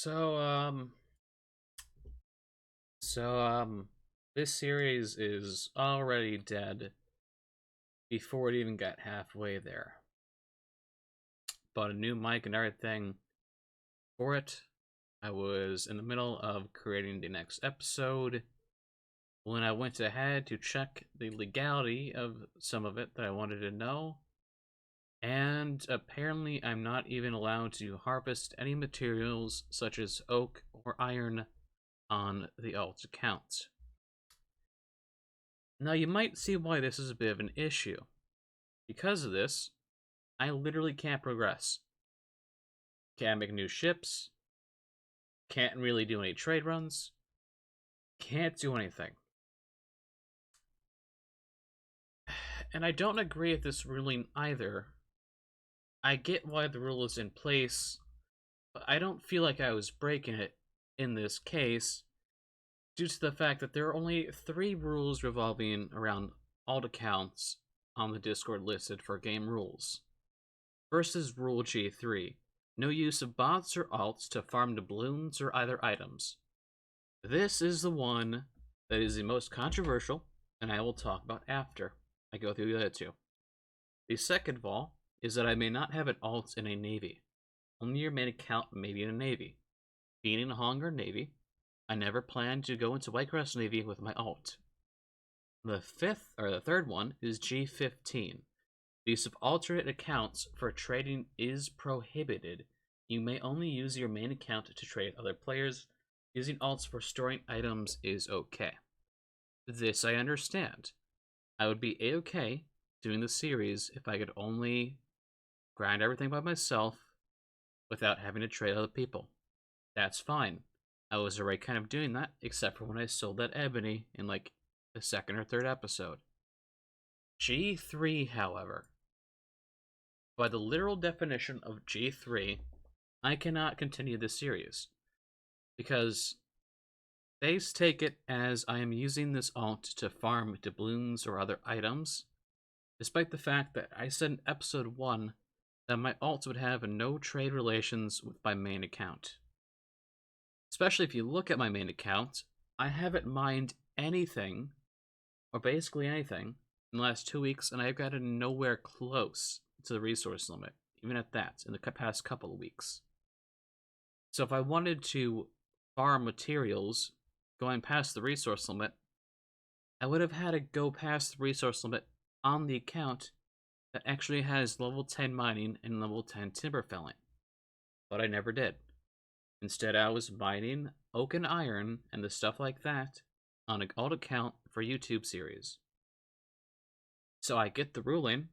So, um, so, this series is already dead before it even got halfway there. Bought a new mic and everything for it. I was in the middle of creating the next episode when I went ahead to check the legality of some of it that I wanted to know. And apparently, I'm not even allowed to harvest any materials such as oak or iron on the alt account. Now, you might see why this is a bit of an issue. Because of this, I literally can't progress. Can't make new ships, can't really do any trade runs, can't do anything. And I don't agree with this ruling either. I get why the rule is in place, but I don't feel like I was breaking it in this case due to the fact that there are only 3 rules revolving around alt accounts on the Discord listed for game rules. First is Rule G3. No use of bots or alts to farm doubloons or other items. This is the one that is the most controversial, and I will talk about after I go through the other 2. The second law is that I may not have an alt in a navy. Only your main account may be in a navy. Being in a Hunger Navy, I never planned to go into Whitecrest Navy with my alt. The third one is G15. The use of alternate accounts for trading is prohibited. You may only use your main account to trade other players. Using alts for storing items is okay. This I understand. I would be a-okay doing the series if I could only grind everything by myself without having to trade other people. That's fine. I was already kind of doing that, except for when I sold that ebony in like the second or third episode. G3, however, by the literal definition of G3, I cannot continue this series because they take it as I am using this alt to farm doubloons or other items, despite the fact that I said in episode 1 that my alt would have no trade relations with my main account. Especially if you look at my main account, I haven't mined anything, or basically anything, in the last 2 weeks, and I've gotten nowhere close to the resource limit, even at that, in the past couple of weeks. So if I wanted to farm materials going past the resource limit, I would have had to go past the resource limit on the account that actually has level 10 mining and level 10 timber felling. But I never did. Instead, I was mining oak and iron and the stuff like that on an alt account for YouTube series. So I get the ruling.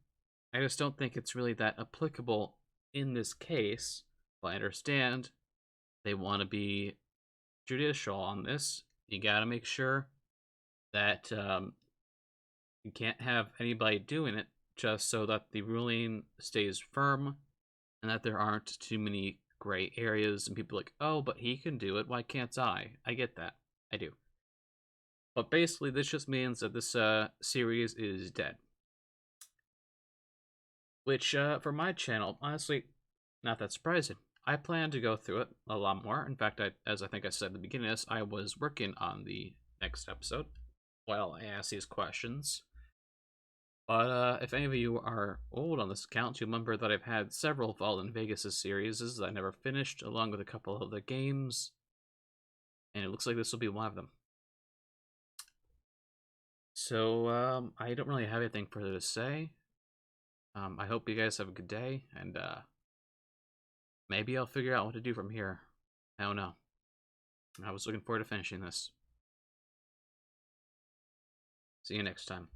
I just don't think it's really that applicable in this case. But I understand they want to be judicial on this. You gotta make sure that you can't have anybody doing it just so that the ruling stays firm and that there aren't too many gray areas and people like, oh, but he can do it, why can't I? I get that. I do. But basically, this just means that this series is dead. Which, for my channel, honestly, not that surprising. I plan to go through it a lot more. In fact, as I think I said at the beginning of this, I was working on the next episode while I asked these questions. But if any of you are old on this account, you remember that I've had several Fallen Vegas series that I never finished, along with a couple of the games. And it looks like this will be one of them. So, I don't really have anything further to say. I hope you guys have a good day, and maybe I'll figure out what to do from here. I don't know. I was looking forward to finishing this. See you next time.